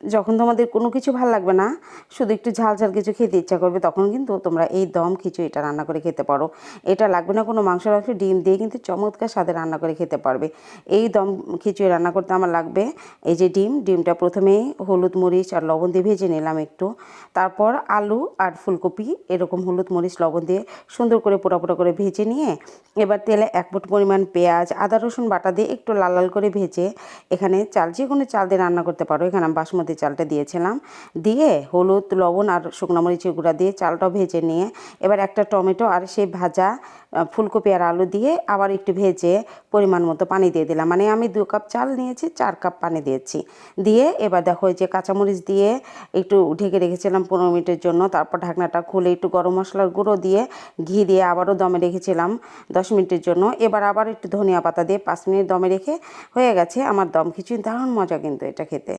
যখন তোমাদের কোনো কিছু ভালো লাগবে না, শুধু একটু ঝাল ঝাল কিছু খেতে ইচ্ছা করবে, তখন কিন্তু তোমরা এই দম খিচুড়িটা রান্না করে খেতে পারো। এটা লাগবে না কোনো মাংস, ডিম দিয়ে কিন্তু চমৎকার স্বাদে রান্না করে খেতে পারবে। এই দম খিচুড়ি রান্না করতে আমার লাগবে এই যে ডিমটা প্রথমেই হলুদ মরিচ আর লবণ দিয়ে ভেজে নিলাম একটু, তারপর আলু আর ফুলকপি এরকম হলুদ মরিচ লবণ দিয়ে সুন্দর করে পোড়া পোড়া করে ভেজে নিয়ে এবার তেলে 1 মুঠ পরিমাণ পেঁয়াজ আদা রসুন বাটা দিয়ে একটু লাল লাল করে ভেজে এখানে যে কোনো চাল দিয়ে রান্না করতে পারো, এখানে আমি বাসমতি চালটা দিয়েছিলাম, দিয়ে হলুদ লবণ আর শুকনো মরিচের গুঁড়া দিয়ে চালটাও ভেজে নিয়ে এবার একটা টমেটো আর সেই ভাজা ফুলকপি আর আলু দিয়ে আবার একটু ভেজে পরিমাণ মতো পানি দিয়ে দিলাম। মানে আমি 2 কাপ চাল নিয়েছি, 4 কাপ পানি দিয়েছি। দিয়ে এবার দেখো এই যে কাঁচামরিচ দিয়ে একটু ঢেকে রেখেছিলাম 15 মিনিটের জন্য, তারপর ঢাকনাটা খুলে একটু গরম মশলার গুঁড়ো দিয়ে ঘি দিয়ে আবারও দমে রেখেছিলাম 10 মিনিটের জন্য। এবার আবার একটু ধনিয়া পাতা দিয়ে 5 মিনিট দমে রেখে হয়ে গেছে আমার দম খিচুড়ি। দারুণ মজা কিন্তু এটা খেতে।